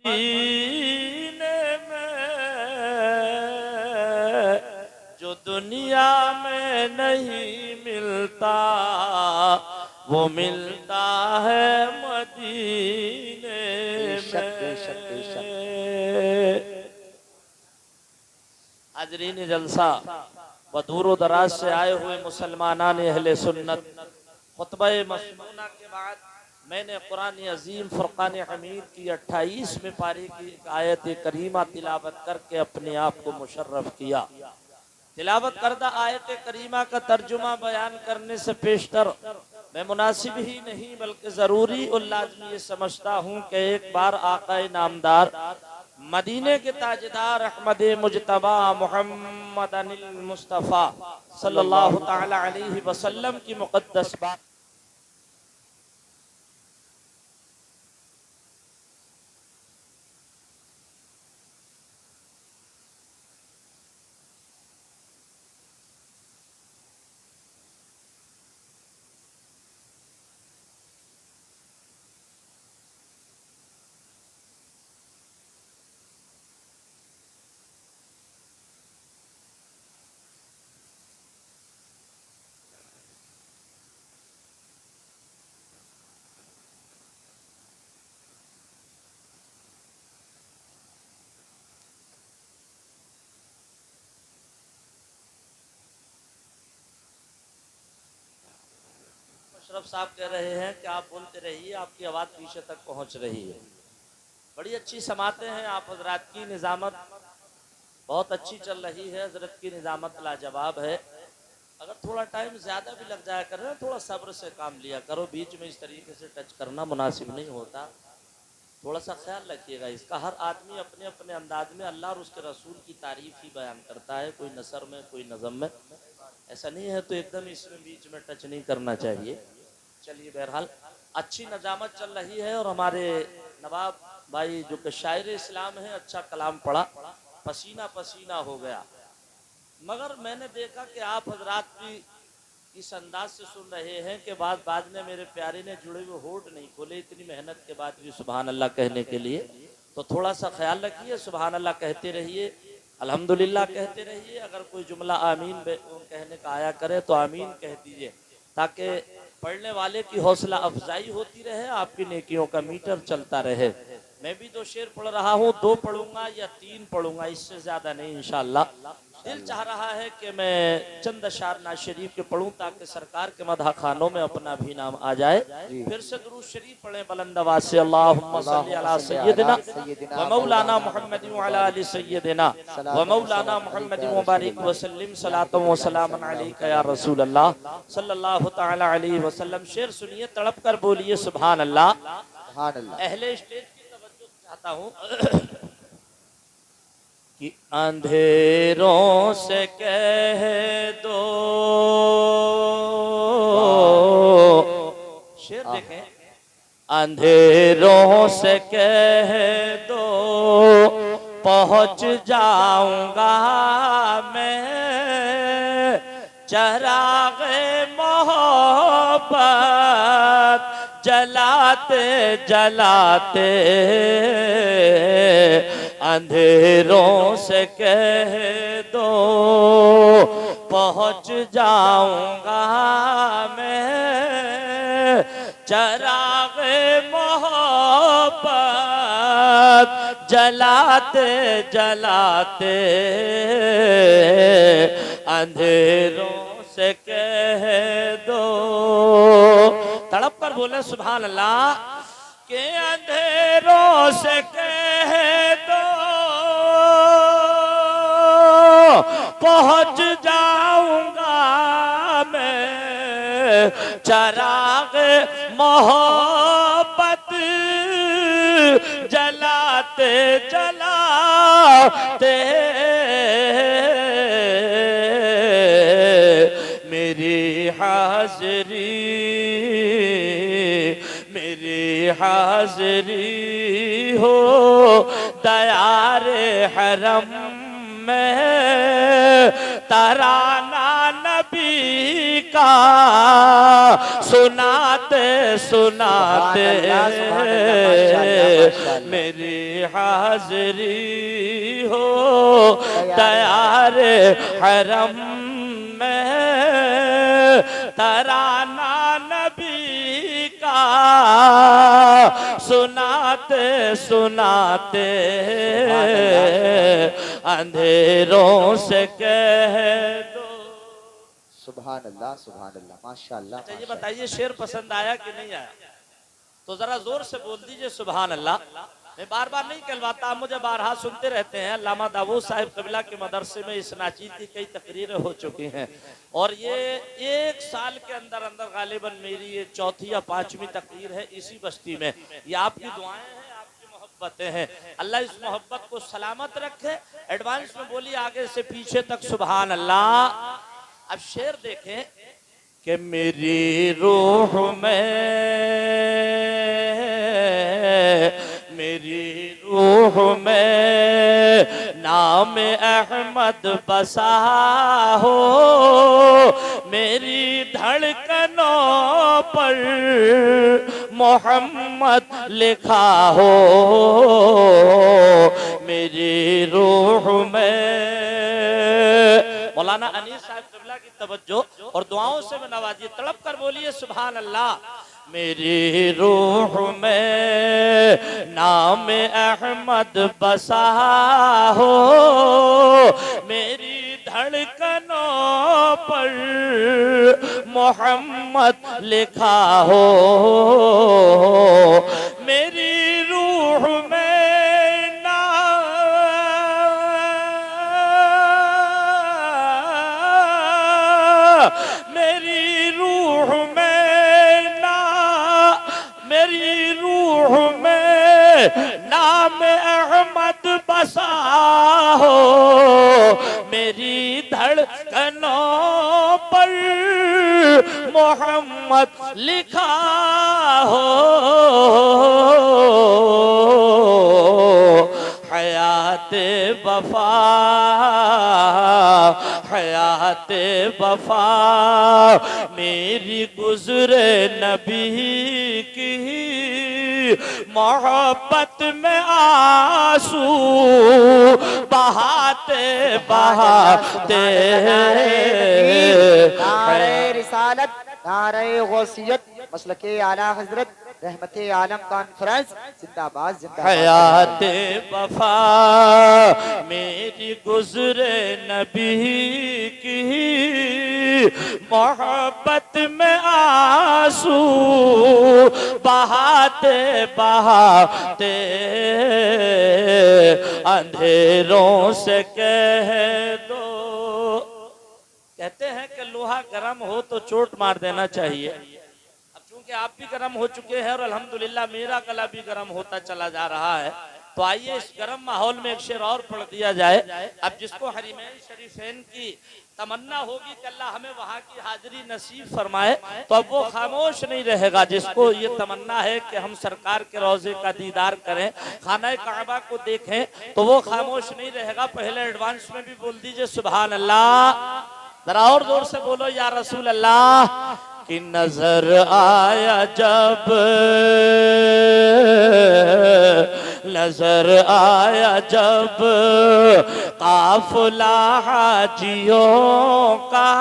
मदीने में जो दुनिया में नहीं मिलता वो मिलता है मदीने में। हाजरीन जलसा व दूर दराज से आए हुए मुसलमानान अहले सुन्नत, खुतबा मसनूना के बाद मैंने कुरान अजीम फुरकान हमीद की 28वें पारी की आयत करीमा तिलावत करके अपने आप को मुशर्रफ किया। तिलावत करदा आयत करीमा का तर्जुमा बयान करने से पेशतर मैं मुनासिब ही नहीं बल्कि जरूरी और लाजमी ये समझता हूँ कि एक बार आकाए नामदार मदीने के ताजदार अहमद मुजतबा मोहम्मद अनिल मुस्तफ़ा सल्लल्लाहु तआला अलैहि वसल्लम की मुक़द्दस बात अशरफ साहब कह रहे हैं कि आप बोलते रहिए, आपकी आवाज़ पीछे तक पहुंच रही है। बड़ी अच्छी समातें हैं, आप हजरात की निजामत बहुत अच्छी चल रही है, हजरत की निजामत लाजवाब है। अगर थोड़ा टाइम ज़्यादा भी लग जाया कर, थोड़ा सब्र से काम लिया करो, बीच में इस तरीके से टच करना मुनासिब नहीं होता। थोड़ा सा ख्याल रखिएगा इसका। हर आदमी अपने अपने अंदाज में अल्लाह और उसके रसूल की तारीफ ही बयान करता है, कोई नसर में कोई नज़म में, ऐसा नहीं है। तो एकदम इसमें बीच में टच नहीं करना चाहिए। चलिए, बहरहाल अच्छी नजामत चल रही है और हमारे नवाब भाई जो कि शायर इस्लाम है, अच्छा कलाम पढ़ा, पसीना पसीना हो गया। मगर मैंने देखा कि आप हजरात भी इस अंदाज से सुन रहे हैं कि बाद में मेरे प्यारे ने जुड़े हुए होठ नहीं खोले, इतनी मेहनत के बाद भी सुभान अल्लाह कहने के लिए। तो थोड़ा सा ख्याल रखिए, सुभान अल्लाह कहते रहिए, अल्हम्दुलिल्लाह कहते रहिए। अगर कोई जुमला आमीन कहने का आया करे तो आमीन कह दीजिए, ताकि पढ़ने वाले की हौसला अफजाई होती रहे, आपकी नेकियों का मीटर चलता रहे। मैं भी 2 शेर पढ़ रहा हूँ, 2 पढ़ूंगा या 3 पढ़ूंगा, इससे ज्यादा नहीं इंशाअल्लाह। दिल चाह रहा है कि मैं चंद अशार नाज शरीफ के पढ़ूं ताकि सरकार के मदह खानों में अपना भी नाम आ जाए। फिर से दुरूद शरीफ पढ़ें बुलंद आवाज से, अल्लाहुम्मा सल्ली अला सय्यिदिना व मौलाना मुहम्मद व अला आलि सय्यिदिना व मौलाना मुहम्मद व बारिक व सल्लिम सलातन व सलामन अलैका या रसूल अल्लाह सल्लल्लाहु तआला अलैहि वसल्लम। शेर सुनिए, तड़प कर बोलिए सुभान अल्लाह। अहले स्टेज की तवज्जो चाहता हूँ कि अंधेरों से कह दो, शेर देखें, अंधेरों से कह दो पहुंच जाऊंगा मैं, चराग़े मोहब्बत जलाते जलाते। अंधेरों से कह दो पहुंच जाऊंगा मैं, चराग़े मोहब्बत जलाते जलाते। अंधेरों से कह दो, तड़प कर बोले सुभान अल्लाह, के अंधेरों से कह दो पहुंच जाऊंगा मैं, चराग़ मोहब्बत जलाते जलाते। मेरी हाज़री हाज़री हो दयारे हरम में, तराना नबी का सुनाते सुनाते मेरी हाजिरी हो तैयार हरम में तराना नबी का सुनाते सुनाते अंधेरों से कह दो। सुभान अल्लाह माशाअल्लाह। अच्छा, ये बताइए शेर पसंद आया कि नहीं आया? तो जरा जोर से बोल दीजिए सुभान अल्लाह। मैं बार बार नहीं कहलवाता, आप मुझे बारहा सुनते रहते हैं। अल्लामा दाऊद साहिब कबीला के मदरसे में इस नाचीज की कई तकरीरें हो चुकी हैं और ये एक साल के अंदर अंदर गालिबन मेरी ये चौथी या पांचवी तकरीर है इसी बस्ती में। ये आपकी दुआएं हैं, आपकी मोहब्बतें हैं। अल्लाह इस मोहब्बत को सलामत रखे। एडवांस में बोलिए आगे से पीछे तक सुभान अल्लाह। अब शेर देखें कि मेरी रूह में नाम अहमद बसा हो, मेरी धड़कनों पर मोहम्मद लिखा हो, मेरी रूह में। मौलाना अनीस साहब कबला की तवज्जो और दुआओं से मैं नवाजिए, तड़प कर बोलिए सुभान अल्लाह। मेरी रूह में नाम अहमद बसा हो, मेरी धड़कनों पर मोहम्मद लिखा हो, मेरी रूह में नाम अहमद बसा हो, मेरी धड़कनों पर मोहम्मद लिखा हो, हयाते वफा हयाते वफा मेरी गुजरे नबी की, मोहब्बत में आंसू बहाते बहाते। नारे रिसालत, नारे गौसियत, मसलके आला हजरत रहमते आलम कॉन्फ्रेंस जिंदाबाद जिंदाबाद। हयाते वफा मेरी गुजरे नबी की, मोहब्बत में आंसू बहाते बहाते अंधेरों से कह दो। कहते हैं कि लोहा गर्म हो तो चोट मार देना चाहिए। अब चूंकि आप भी गर्म हो चुके हैं और अल्हम्दुलिल्लाह मेरा गला भी गर्म होता चला जा रहा है, तो आइए इस गर्म माहौल में एक शेर और पढ़ दिया जाए। अब जिसको हरीमैन शरीफैन की तमन्ना होगी कि अल्लाह हमें वहाँ की हाजिरी नसीब फरमाए, तो अब वो खामोश नहीं रहेगा। जिसको ये तमन्ना है कि हम सरकार के रोजे का दीदार करें, खाना काबा को देखें, तो वो खामोश नहीं रहेगा। पहले एडवांस में भी बोल दीजिए सुभान अल्लाह। जरा और जोर से बोलो या रसूल अल्लाह। कि नजर आया जब, नजर आया जब काफिला हाजियों का,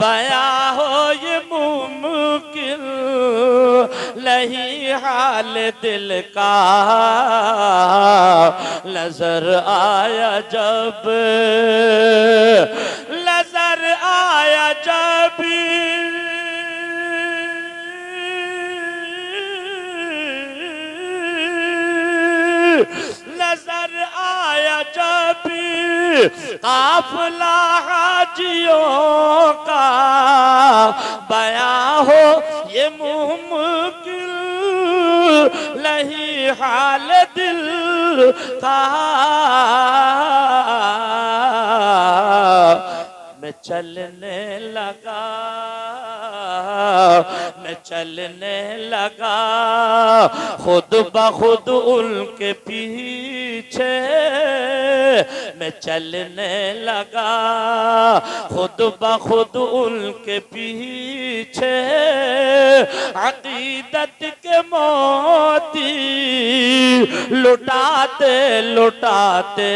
बया हो ये मुमकिन नहीं हाल दिल का। नजर आया जब, नजर आया जब, नजर आया जब काफिला हाजियों का, बया हो ये मुमकिन नहीं हाल दिल का। मैं चलने लगा मैं चलने लगा खुद ब खुद उनके पीछे, मैं चलने लगा खुद ब खुद उनके पीछे। अकीदत के मोती लुटाते लुटाते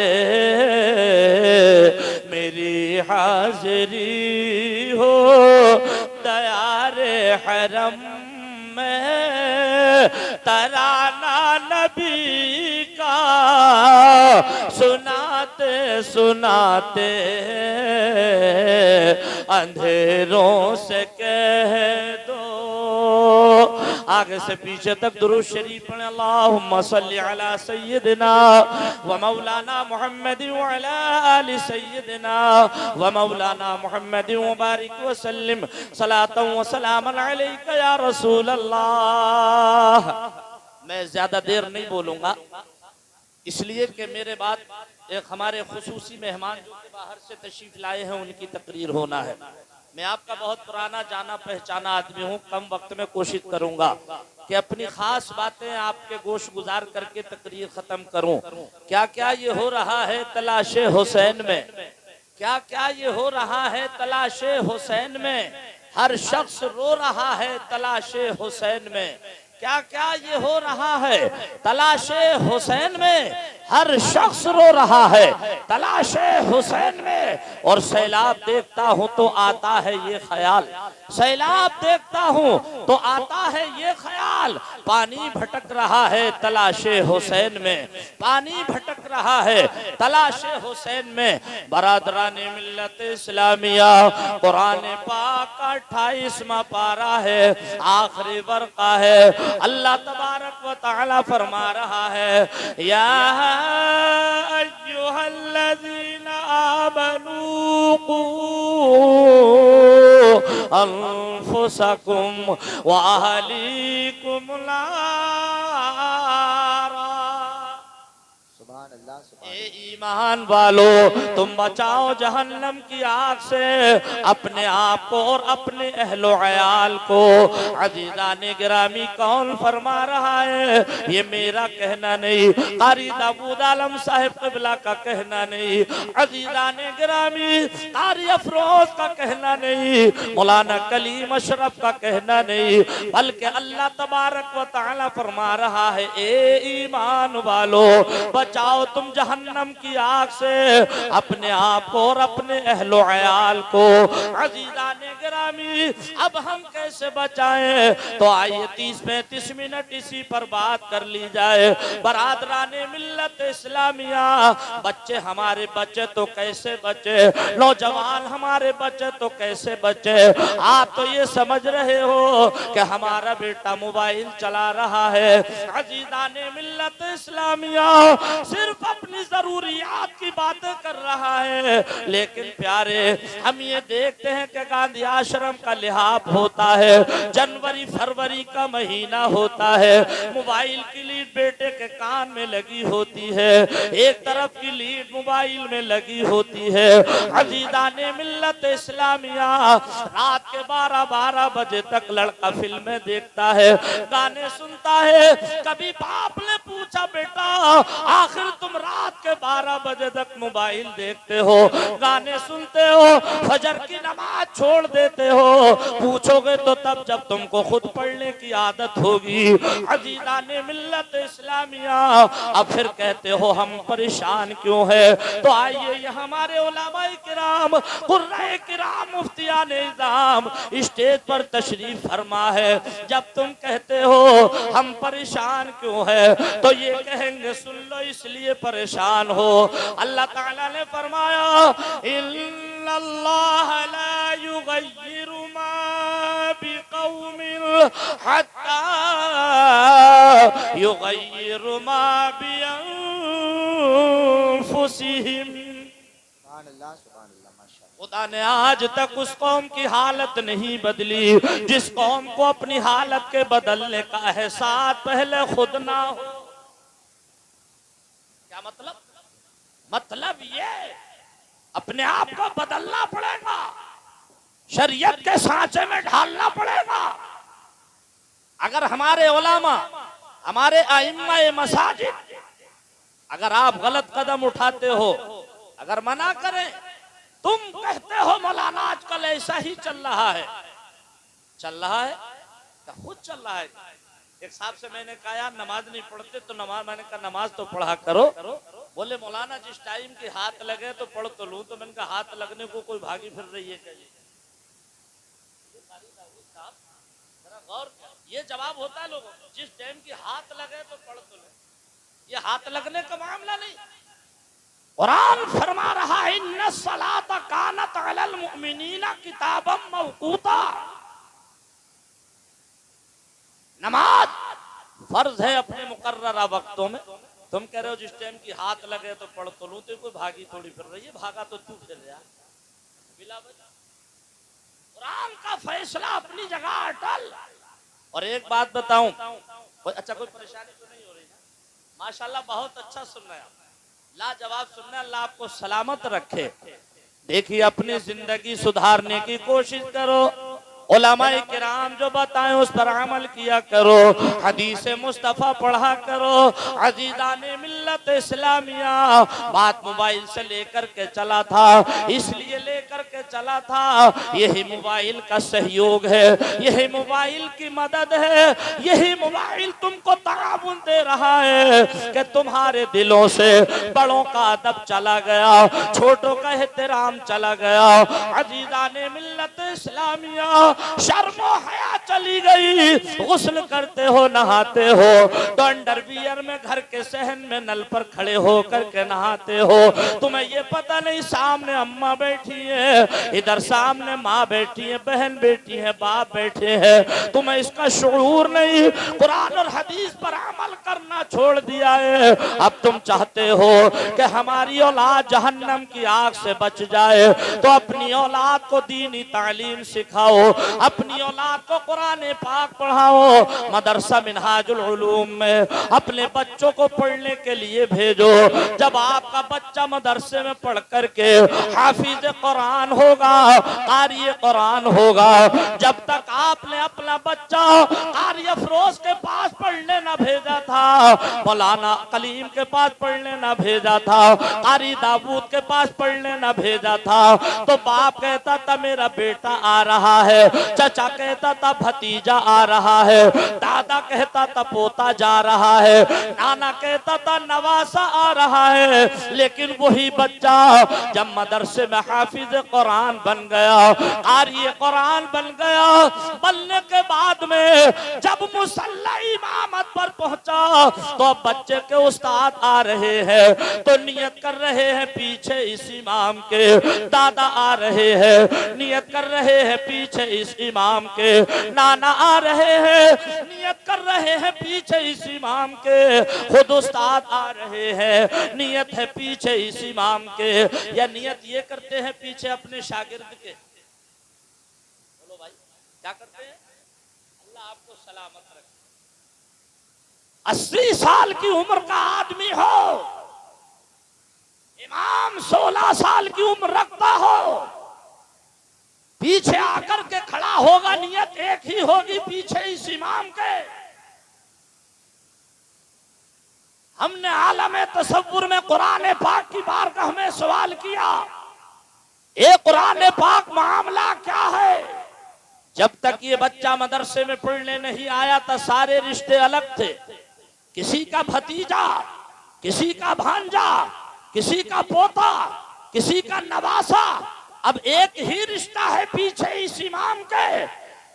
मेरी हाजिरी हो दयारे हरम में। तराना नबी का सुनाते सुनाते अंधेरों से कह दो। आगे से पीछे तक दुरूद शरीफ पढ़े। अल्लाहुम्मा सल्ली अला सय्यिदिना व मौलाना मुहम्मद व अला आलि सय्यिदिना व मौलाना मुहम्मद व बारिक व सल्लिम सलातन व सलामन अलैका या रसूल अल्लाह। मैं ज्यादा देर नहीं बोलूंगा, इसलिए कि मेरे बाद एक हमारे खुसूसी मेहमान जो कि बाहर से तशरीफ लाए हैं उनकी तकरीर होना है। मैं आपका बहुत पुराना जाना पहचाना आदमी हूँ, कम वक्त में कोशिश करूंगा कि अपनी खास बातें आपके गोश गुजार करके तकरीर खत्म करूं। क्या क्या ये हो रहा है तलाशे हुसैन में, क्या क्या ये हो रहा है तलाशे हुसैन में। हर शख्स रो रहा है तलाशे हुसैन में। क्या क्या ये हो रहा है तलाशे हुसैन में। हर शख्स रो रहा है तलाशे हुसैन में। और सैलाब देखता हूं तो आता है ये ख्याल, सैलाब देखता हूं तो आता है ये ख्याल। पानी भटक रहा है तलाशे हुसैन में, पानी भटक रहा है तलाशे हुसैन में। बरादराने मिल्लत इस्लामिया कुरान पाक का 28वां पारा है, आखिरी वर्का है। अल्लाह तबारक व तआला फरमा रहा है, या अय्युहल्लज़ीना आमनू कू अनफुसकुम व अहलीकुम नारा। ए ईमान वालो, तुम बचाओ जहन्नम की आग से अपने आप को और अपने अहलो अयाल को। अजीज़ाने गिरामी कौन फरमा रहा है? ये मेरा कहना नहीं, कारी दाऊद आलम साहिब क़िबला का कहना नहीं, अजीज़ाने गिरामी कारी अफरोज का कहना नहीं, मौलाना कलीम अशरफ का कहना नहीं, बल्कि अल्लाह तबारक व तआला फरमा रहा है, ए ईमान वालो, बचाओ तुम जहन्नम की आग से अपने आप को और अपने अहलो अयाल को। अजीज़ाने गिरामी, अब हम कैसे बचाएं? तो आइए 30-35 मिनट इसी पर बात कर ली जाए। बरादराने मिल्लत इस्लामिया, बच्चे हमारे बच्चे तो कैसे बचे, नौजवान हमारे बच्चे तो कैसे बचे। आप तो ये समझ रहे हो कि हमारा बेटा मोबाइल चला रहा है। अजीज़ाने मिल्लत इस्लामिया सिर्फ अपनी जरूरियात की बातें कर रहा है, लेकिन प्यारे हम ये देखते हैं कि गांधी आश्रम का लिहाफ होता है, जनवरी फरवरी का महीना होता है, मोबाइल की लीड बेटे के कान में लगी होती है, एक तरफ की लीड मोबाइल में लगी होती है। अजीज़ाने मिल्लत इस्लामिया, रात के 12-12 बजे तक लड़का फिल्में देखता है, गाने सुनता है। कभी बाप ने पूछा, बेटा आखिर तुम रात के 12 बजे तक मोबाइल देखते हो, गाने सुनते हो, फजर की नमाज छोड़ देते हो? पूछोगे तो तब जब तुमको खुद पढ़ने की आदत होगी। अजीज़ाने मिल्लत इस्लामिया, अब फिर कहते हो हम परेशान क्यों है? तो आइए ये हमारे उलमाए किराम, कुर्राए किराम, मुफ्तियान इज़ाम स्टेज पर तशरीफ फरमा है। जब तुम कहते हो हम परेशान क्यों है, तो ये कहेंगे सुन लो इसलिए परेशान हो। अल्लाह ताला ने फरमाया, इन्नल्लाह ला युगय्यिरु मा बिक़ौमिन हत्ता युगय्यिरु मा बिअन्फुसिहिम। खुदा ने आज तक उस कौम की हालत नहीं बदली जिस कौम को अपनी हालत के बदलने का एहसास पहले खुद ना हो। क्या मतलब? मतलब ये अपने आप को बदलना पड़ेगा। शरीयत के सांचे में ढालना पड़ेगा। अगर हमारे उलामा, हमारे आइम्मा मसाजिद, अगर आप गलत कदम उठाते हो, अगर मना करें, तुम कहते हो मौलाना आजकल ऐसा ही चल रहा है, चल रहा है क्या? खुद चल रहा है। एक साहब से मैंने कहा यार नमाज नहीं पढ़ते तो नमाज, मैंने कहा नमाज तो पढ़ा करो। बोले मौलाना जिस टाइम की हाथ लगे तो पढ़ तो लूं। तो मैंने कहा हाथ लगने को कोई भागी फिर रही है क्या? गौर, ये जवाब होता है लोगों को, जिस टाइम की हाथ लगे तो पढ़ तो ले। ये हाथ लगने का मामला नहीं। कुरान फरमा रहा है इन्ना सलात कानत अलल मुमिनीना किताबम मौकूता, नमाज फर्ज है अपने मुकर्ररा वक्तों में। तुम कह रहे हो जिस टाइम की हाथ लगे तो पढ़ तो लूं, तो कोई भागी थोड़ी फिर रही है। भागा तो तू फिर रहा बिला वजह। कुरान का फैसला अपनी जगह अटल। और एक बात बताऊं, अच्छा कोई परेशानी तो नहीं हो रही ना? माशाल्लाह बहुत अच्छा सुन रहे हैं आप, लाजवाब सुन रहे हैं। अल्लाह आपको सलामत रखे। देखिए अपनी जिंदगी सुधारने की कोशिश करो। उलमाए किराम जो बताएं उस पर अमल किया करो। हदीस मुस्तफ़ा पढ़ा करो। अजीज़ाने मिल्लत इस्लामिया, बात मोबाइल से लेकर के चला था, इसलिए लेकर के चला था, यही मोबाइल का सहयोग है, यही मोबाइल की मदद है, यही मोबाइल तुमको ताउन दे रहा है कि तुम्हारे दिलों से बड़ों का अदब चला गया, छोटों का एहतराम चला गया। अजीज़ाने मिल्लत इस्लामिया, शर्मो हया चली गई। गुस्ल करते हो, नहाते हो तो अंडरवियर में घर के सहन में नल पर खड़े हो करके नहाते हो। तुम्हें ये पता नहीं सामने अम्मा बैठी है, इधर सामने माँ बैठी है, बहन बैठी है, बाप बैठे हैं। तुम्हें इसका शऊर नहीं। कुरान और हदीस पर अमल करना छोड़ दिया है। अब तुम चाहते हो कि हमारी औलाद जहन्नम की आग से बच जाए, तो अपनी औलाद को दीनी तालीम सिखाओ, अपनी औलाद को कुरान पाक पढ़ाओ। मदरसा मिनहाजुल उलूम में अपने बच्चों को पढ़ने के लिए भेजो। जब आपका बच्चा मदरसे में पढ़ करके हाफिज कुरान होगा, कारी कुरान होगा, जब तक आपने अपना बच्चा कारी अफरोज के पास पढ़ने ना भेजा था, मौलाना कलीम के पास पढ़ने ना भेजा था, कारी दाऊद के पास पढ़ने ना भेजा था, तो बाप कहता था मेरा बेटा आ रहा है, चाचा कहता था भतीजा आ रहा है, दादा कहता था पोता जा रहा है, नाना कहता था नवासा आ रहा है। लेकिन वही बच्चा जब मदरसे में हाफिज कुरान बन गया, कारी कुरान बन गया, बनने के बाद में जब मुसल्ला इमामत पर पहुंचा तो बच्चे के उस्ताद आ रहे हैं, तो नियत कर रहे हैं पीछे इस इमाम के, दादा आ रहे हैं नियत कर रहे हैं पीछे इस इमाम के, नाना आ रहे हैं नियत कर रहे हैं पीछे इस इमाम के, खुद उस्ताद आ रहे हैं नियत है पीछे इस इमाम के, या नियत ये करते हैं पीछे अपने शागिर्द के। बोलो भाई क्या करते हैं? अल्लाह आपको सलामत रखे। 80 साल की उम्र का आदमी हो, इमाम 16 साल की उम्र रखता हो, पीछे आकर के खड़ा होगा, नियत एक ही होगी पीछे इस इमाम के। हमने आलमे तसव्वुर में कुरान पाक की बारगाह में सवाल किया, ये कुरान पाक मामला क्या है? जब तक ये बच्चा मदरसे में पढ़ने नहीं आया था सारे रिश्ते अलग थे, किसी का भतीजा, किसी का भांजा, किसी का पोता, किसी का नवासा। अब एक ही रिश्ता है पीछे इस इमाम के।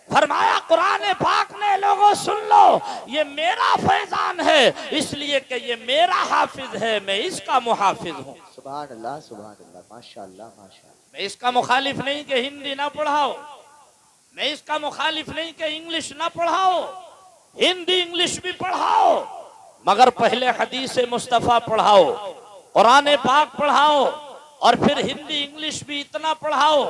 फरमाया कुरान पाक ने लोगों सुन लो, ये मेरा फैजान है, इसलिए कि ये मेरा हाफिज है, मैं इसका मुहाफिज हूँ। सुभान अल्लाह, सुभान अल्लाह, माशाअल्लाह, माशाअल्लाह। मैं इसका मुखालिफ नहीं कि हिंदी ना पढ़ाओ, मैं इसका मुखालिफ नहीं कि इंग्लिश ना पढ़ाओ, हिंदी इंग्लिश भी पढ़ाओ, मगर पहले हदीस मुस्तफ़ा पढ़ाओ, कुरान पाक पढ़ाओ, और फिर हिंदी इंग्लिश भी इतना पढ़ाओ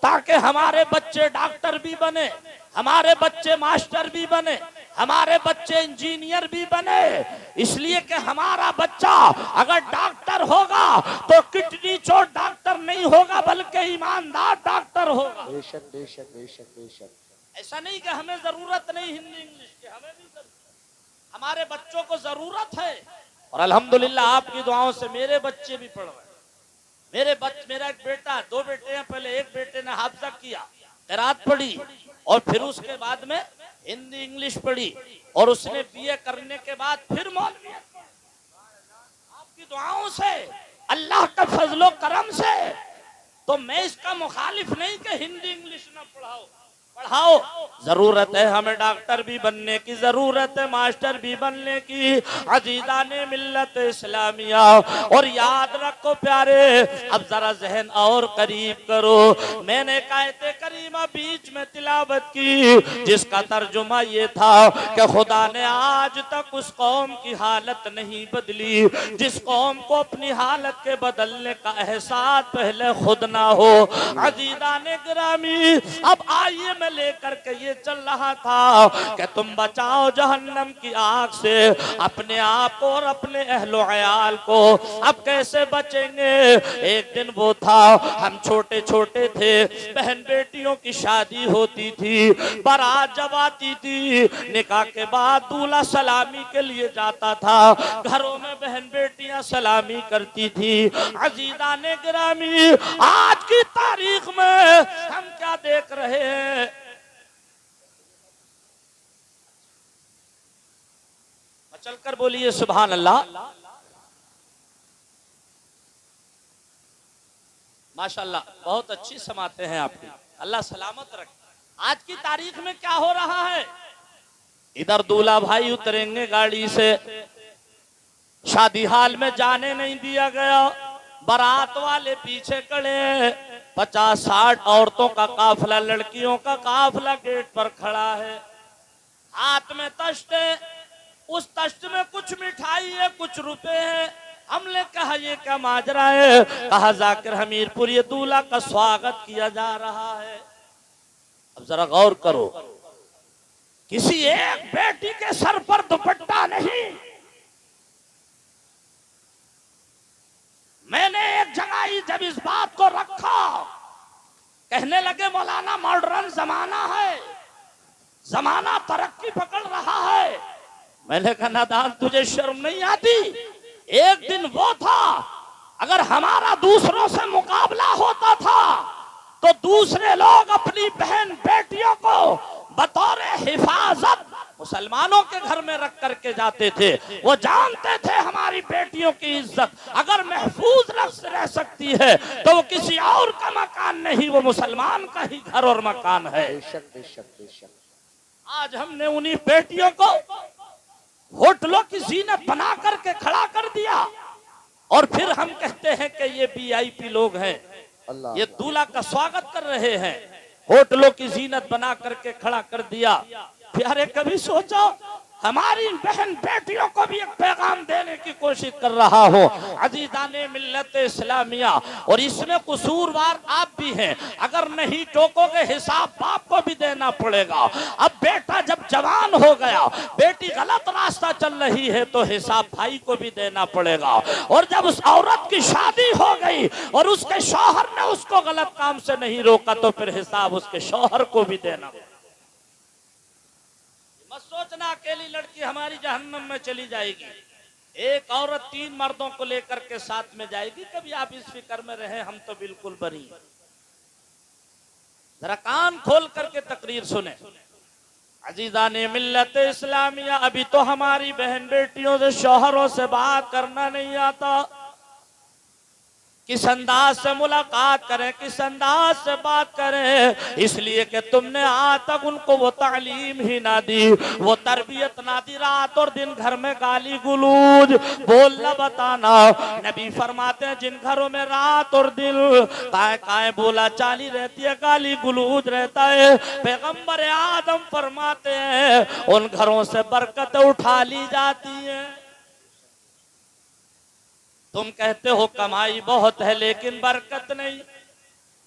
ताकि हमारे बच्चे डॉक्टर भी बने, हमारे बच्चे मास्टर भी बने, हमारे बच्चे इंजीनियर भी बने। इसलिए कि हमारा बच्चा अगर डॉक्टर होगा तो किडनी चोट डॉक्टर नहीं होगा, बल्कि ईमानदार डॉक्टर होगा। बेशक बेशक बेशक बेशक। ऐसा नहीं कि हमें जरूरत नहीं हिंदी इंग्लिश की, हमें भी हमारे बच्चों को जरूरत है। और अल्हम्दुलिल्लाह आपकी दुआओं से मेरे बच्चे भी पढ़ रहे हैं। मेरा एक बेटा, 2 बेटे हैं, पहले एक बेटे ने हाफजा किया, क़िरात पढ़ी, और फिर उसके बाद में हिंदी इंग्लिश पढ़ी, और उसने बीए करने के बाद फिर मौलवियत। आपकी दुआओं से, अल्लाह का फजलो करम से, तो मैं इसका मुखालिफ नहीं कि हिंदी इंग्लिश ना पढ़ाओ, पढ़ाओ। जरूरत है हमें डॉक्टर भी बनने की, जरूरत है मास्टर भी बनने की, अजीज़ाने मिल्लत इस्लामिया। और याद रखो प्यारे, अब जरा जहन और करीब करो, मैंने आयत करीमा बीच में तिलावत की जिसका तर्जुमा ये था कि खुदा ने आज तक उस कौम की हालत नहीं बदली जिस कौम को अपनी हालत के बदलने का एहसास पहले खुद ना हो। अजीज़ाने गिरामी, अब आइए मैं लेकर के ये चल रहा था कि तुम बचाओ जहन्नम की आग से अपने आप को और अपने अहलो अयाल को। अब कैसे बचेंगे? एक दिन वो था, हम छोटे छोटे थे, बहन बेटियों की शादी होती थी, बारात जब आती थी, निकाह के बाद दूल्हा सलामी के लिए जाता था, घरों में बहन बेटियां सलामी करती थी। अजीज़ाने गिरामी, आज की तारीख में हम क्या देख रहे हैं? चलकर बोलिए सुभान अल्लाह। माशाअल्लाह, बहुत अच्छी समाते हैं आपकी, अल्लाह सलामत रखे। आज की तारीख में क्या हो रहा है? इधर दूल्हा भाई उतरेंगे गाड़ी से, शादी हाल में जाने नहीं दिया गया, बारात वाले पीछे खड़े, 50-60 औरतों का काफिला, लड़कियों का काफिला गेट पर खड़ा है, हाथ में तश्त है, उस तश्त में कुछ मिठाई है, कुछ रुपए हैं। हमने कहा ये क्या माजरा है? कहा जाकिर हमीरपुर ये दूल्हा का स्वागत किया जा रहा है। अब जरा गौर करो, किसी एक बेटी के सर पर दुपट्टा नहीं। मैंने एक जगह जब इस बात को रखा, कहने लगे मौलाना मॉडर्न जमाना है, जमाना तरक्की पकड़ रहा है। मैंने कहा नादान, तुझे शर्म नहीं आती? एक दिन वो था, अगर हमारा दूसरों से मुकाबला होता था तो दूसरे लोग अपनी बहन बेटियों को बतौर हिफाजत मुसलमानों के घर में रख करके जाते थे। वो जानते थे हमारी बेटियों की इज्जत अगर महफूज रह सकती है तो वो किसी और का मकान नहीं, वो मुसलमान का ही घर और मकान है। बेशक बेशक बेशक। आज हमने उन्हीं बेटियों को होटलों की जीनत बना करके खड़ा कर दिया, और फिर हम कहते हैं कि ये वीआईपी लोग हैं, ये दूल्हा का स्वागत कर रहे हैं, होटलों की जीनत बना करके खड़ा कर दिया। प्यारे, कभी सोचो हमारी बहन बेटियों को भी एक पैगाम देने की कोशिश कर रहा हो। अजीज़ाने मिल्लत इस्लामिया, और इसमें कसूरवार आप भी हैं, अगर नहीं टोकोगे हिसाब बाप को भी देना पड़ेगा। अब बेटा जब जवान हो गया, बेटी गलत रास्ता चल रही है तो हिसाब भाई को भी देना पड़ेगा। और जब उस औरत की शादी हो गई और उसके शौहर ने उसको गलत काम से नहीं रोका तो फिर हिसाब उसके शौहर को भी देना पड़ेगा। मत सोचना अकेली लड़की हमारी जहन्नम में चली जाएगी, एक औरत 3 मर्दों को लेकर के साथ में जाएगी। कभी आप इस फिक्र में रहे, हम तो बिल्कुल बरी। जरा कान खोल करके तकरीर सुने। अजीज़ाने मिल्लत इस्लामिया, अभी तो हमारी बहन बेटियों से शौहरों से बात करना नहीं आता, किस अंदाज से मुलाकात करें, किस अंदाज से बात करें, इसलिए कि तुमने आज तक उनको वो तालीम ही ना दी, वो तरबियत ना दी। रात और दिन घर में गाली गुलूज, बोलना बताना। नबी फरमाते हैं जिन घरों में रात और दिन काय बोला चाली रहती है, गाली गुलूज रहता है, पैगंबर आदम फरमाते हैं उन घरों से बरकत उठा ली जाती है। तुम कहते हो कमाई बहुत है लेकिन बरकत नहीं,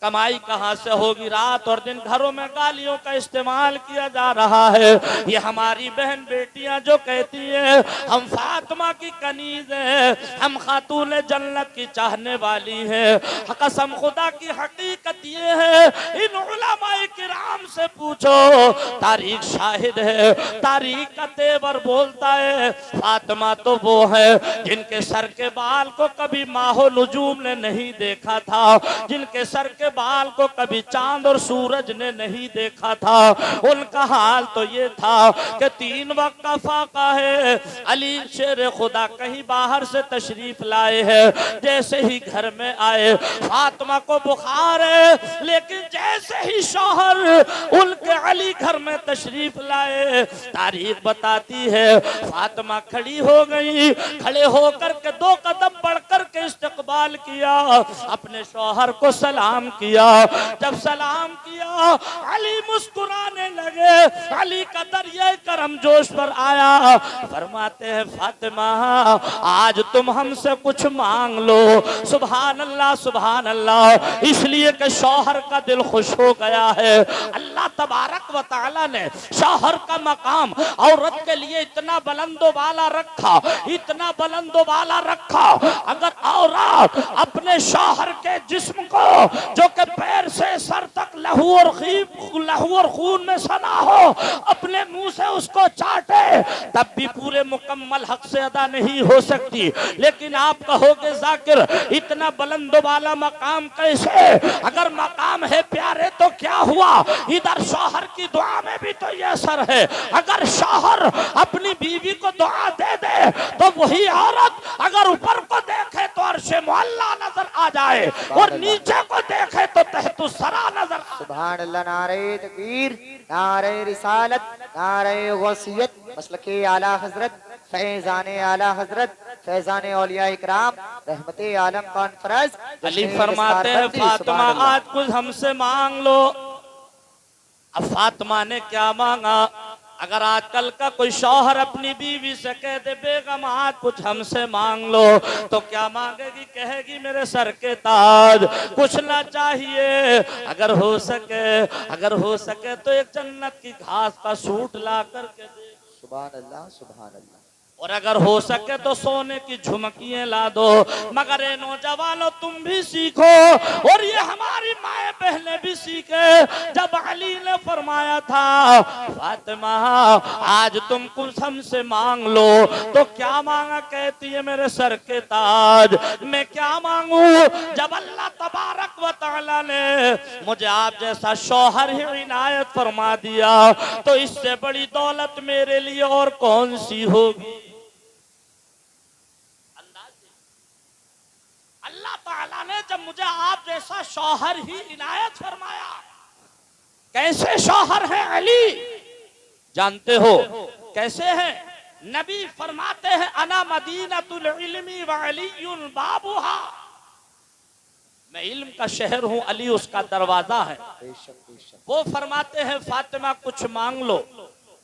कमाई कहाँ से होगी, रात और दिन घरों में गालियों का इस्तेमाल किया जा रहा है। ये हमारी बहन बेटियां जो कहती हैं हम फातिमा की कनीज हैं, हम खातून जन्नत की चाहने वाली हैं, कसम खुदा की हकीकत ये है, इन उलमाए किराम से पूछो, तारीख शाहिद है, तारीख का तेवर बोलता है, फातिमा तो वो है जिनके सर के बाल को कभी माहो नुजूम ने नहीं देखा था, जिनके सर के बाल को कभी चांद और सूरज ने नहीं देखा था। उनका हाल तो ये था कि 3 वक्त का फाका है। अली शेर खुदा कहीं बाहर से तशरीफ लाए हैं, जैसे ही घर में आए फातिमा को बुखार है, लेकिन जैसे ही शौहर उनके अली घर में तशरीफ लाए, तारीख बताती है फातिमा खड़ी हो गई, खड़े होकर के 2 कदम बढ़कर के इस्तकबाल किया, अपने शौहर को सलाम किया। जब सलाम किया अली मुस्कुराने लगे, अली का दरिया करम जोश पर आया, फरमाते हैं फातिमा आज तुम हमसे कुछ मांग लो। सुभान अल्लाह सुभान अल्लाह, इसलिए कि शौहर का दिल खुश हो गया है। अल्लाह तबारक व तआला ने शौहर का मकाम औरत के लिए इतना बुलंदो वाला रखा, इतना बुलंदो वाला रखा, अगर औरत अपने शौहर के जिस्म को जो कि पैर से सर तक लहू और खून में सना हो, अपने मुंह से उसको चाटे, तब भी पूरे मुकम्मल हक से अदा नहीं हो सकती। लेकिन आप कहोगे जाकिर इतना बुलंद वाला मकाम कैसे? अगर मकाम है प्यारे तो क्या हुआ, इधर शौहर की दुआ में भी तो ये असर है। अगर शौहर अपनी बीवी को दुआ दे दे तो वही औरत अगर ऊपर को देखे तो अर्शे मुअल्ला नजर आ जाए और नीचे को देखे तो तहतु सरा नजर आ। सुभान अल्लाह, नारे तकबीर, नारे रिसालत, नारे गौसियत, मसलके आला हजरत, फैजाने आला हजरत, फैजाने औलिया इकराम, रहमते आलम कॉन्फ्रेंस। अली फरमाते हैं फातिमा आज कुछ हमसे मांग लो। अब फातिमा ने क्या मांगा? अगर आजकल का कोई शौहर अपनी बीवी से कह दे बेगम आज कुछ हमसे मांग लो, तो क्या मांगेगी? कहेगी मेरे सर के ताज कुछ ना चाहिए, अगर हो सके तो एक जन्नत की घास का सूट ला करके दे। सुभान अल्लाह सुभान अल्लाह। और अगर हो सके तो सोने की झुमकियां ला दो। मगर ये नौजवानों तुम भी सीखो और ये हमारी माए बहनें भी सीखे। जब अली ने फरमाया था फातिमा आज तुम कुछ हमसे मांग लो, तो क्या मांगा? कहती है मेरे सर के ताज। मैं क्या मांगू? जब अल्लाह तबारक व तआला ने मुझे आप जैसा शौहर ही इनायत फरमा दिया, तो इससे बड़ी दौलत मेरे लिए और कौन सी होगी? अल्लाह ताला ने जब मुझे आप जैसा शौहर ही इनायत फरमाया, कैसे शौहर है अली जानते हो कैसे हैं? नबी फरमाते हैं अना मदीनतुल इल्मी व अलीयुन बाबुहा, मैं इल्म का शहर हूं, अली उसका दरवाजा है। वो फरमाते हैं फातिमा कुछ मांग लो,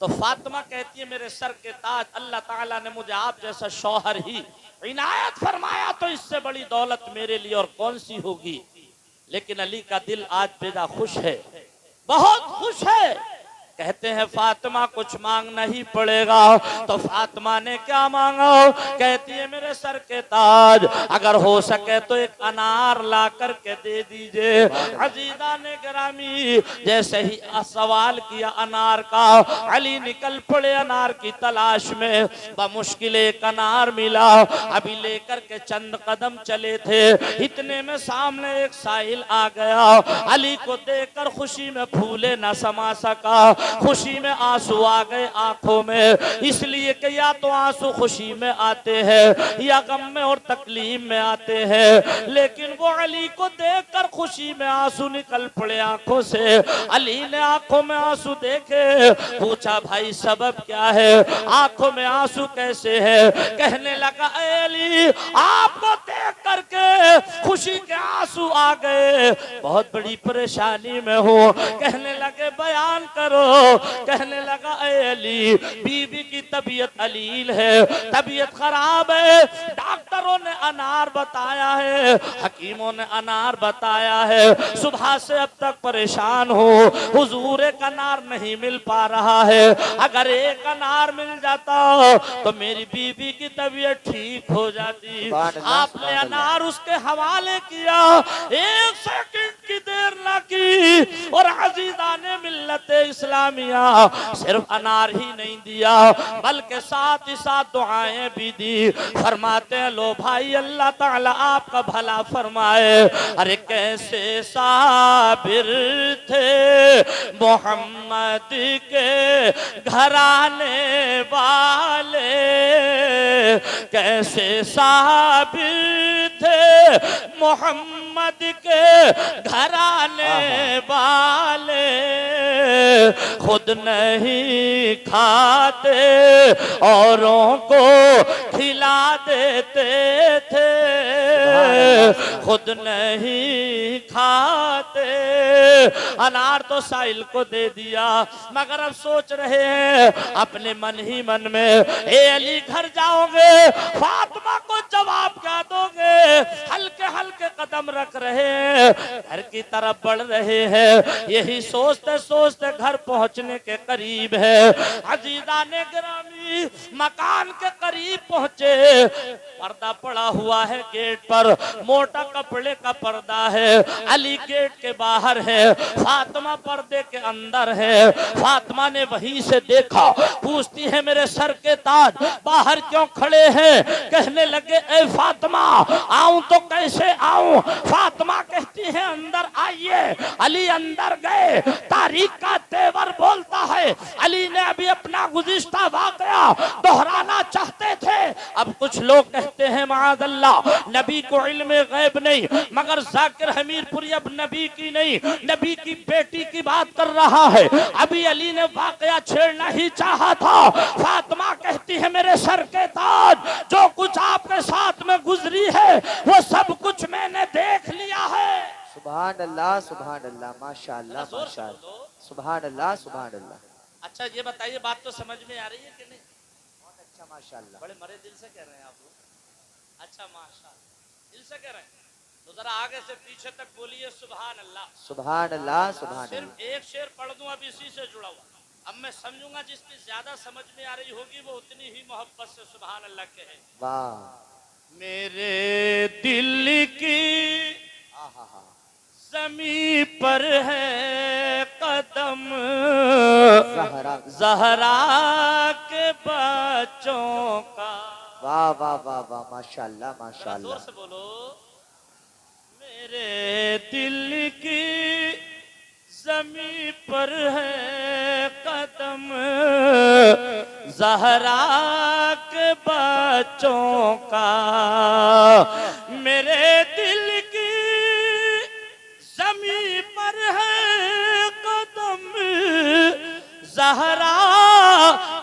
तो फातिमा कहती है मेरे सर के ताज अल्लाह ताला ने मुझे आप जैसा शौहर ही इनायत फरमाया, तो इससे बड़ी दौलत मेरे लिए और कौन सी होगी? लेकिन अली का दिल आज बेजा खुश है, बहुत खुश है। कहते हैं फातिमा कुछ मांगना ही पड़ेगा। तो फातिमा ने क्या मांगा? कहती है मेरे सर के ताज अगर हो सके तो एक अनार ला करके दे दीजिए। अजीजा ने गिरामी जैसे ही सवाल किया अनार का, अली निकल पड़े अनार की तलाश में। बमुश्किल एक अनार मिला, अभी लेकर के चंद कदम चले थे, इतने में सामने एक साहिल आ गया। अली को देखकर खुशी में फूले न समा सका, खुशी में आंसू आ गए आंखों में। इसलिए कि या तो आंसू खुशी में आते हैं या गम में और तकलीफ में आते हैं, लेकिन वो अली को देखकर खुशी में आंसू निकल पड़े आंखों से। अली ने आंखों में आंसू देखे, पूछा भाई सबब क्या है, आंखों में आंसू कैसे है? कहने लगा अली आपको देख करके खुशी के आंसू आ गए, बहुत बड़ी परेशानी में हो। कहने लगे बयान करो। कहने लगा ए अली, बीवी की तबीयत अलील है, तबीयत खराब है, डॉक्टरों ने अनार बताया है, हकीमों ने अनार बताया है, सुबह से अब तक परेशान हो। हुजूर एक अनार नहीं मिल पा रहा है, अगर एक अनार मिल जाता तो मेरी बीवी की तबीयत ठीक हो जाती। आपने अनार उसके हवाले किया, एक सेकंड की देर ना की और अजीजा ने मिल्लत इस्लामिया सिर्फ अनार ही नहीं दिया बल्कि साथ ही साथ दुआएं भी दी। फरमाते हैं लो भाई अल्लाह ताला आपका भला फरमाए। अरे कैसे साबिर थे मोहम्मद के घराने वाले, कैसे साबिर थे मोहम्मद के घराने वाले, खुद नहीं खाते औरों को खिला देते थे, खुद नहीं खाते। अनार तो साहिल को दे दिया, मगर अब सोच रहे हैं अपने मन ही मन में, ए अली घर जाओगे फातिमा को जवाब क्या दोगे? हल्के हल्के कदम रख रहे हैं, घर की तरफ बढ़ रहे हैं। यही सोचते सोचते घर पहुंचने के करीब है। अजीजा ने गिरामी मकान के करीब पहुंचे, पर्दा पड़ा हुआ है गेट पर, मोटा कपड़े का पर्दा है। अली गेट के बाहर है, फातिमा पर्दे के अंदर है। फातिमा ने वहीं से देखा, पूछती है मेरे सर के ताज बाहर क्यों खड़े हैं? कहने लगे ए फातिमा आऊं तो कैसे आऊं? फातिमा कहती है अंदर आइए। अली अंदर गए, तारीख का तेवर बोलता है अली ने अभी अपना गुज़िश्ता वाक़या दोहराना चाहते थे। अब कुछ लोग कहते हैं माअज़ल्लाह नबी को इल्म गैब नहीं, मगर जाकिर हमीरपुरी अब नबी की नहीं नबी की बेटी की बात कर रहा है। अभी अली ने वाक़या छेड़ना ही चाहा था। फातिमा कहती है मेरे सर के ताज जो कुछ आपके साथ में गुजरी है वो सब कुछ मैंने देख लिया है। सुभान अल्लाह, सुभान अल्लाह, माशाअल्लाह, माशाअल्लाह, सुभान अल्लाह, सुभान अल्लाह। अच्छा ये बताइए बात तो समझ में आ रही है कि नहीं? बहुत अच्छा, माशाअल्लाह। बड़े मरे दिल से कह रहे हैं आप लोग। अच्छा माशाअल्लाह दिल से कह रहे हैं तो जरा आगे से पीछे तक बोलिए सुभान अल्लाह, सुभान अल्लाह, सुभान अल्लाह। सिर्फ एक शेर पढ़ दूं अब इसी से जुड़ा हुआ। अब मैं समझूंगा जिसकी ज्यादा समझ में आ रही होगी वो उतनी ही मोहब्बत से सुभान अल्लाह कहे। वाह। मेरे दिल की ज़मीं पर है कदम ज़हरा के बच्चों का। वाह वाह वाह वाह, माशाअल्लाह, माशाअल्लाह। जोर से बोलो। मेरे दिल की ज़मीं पर है कदम ज़हरा के बच्चों का। मेरे दिल की ज़मीं पर है कदम ज़हरा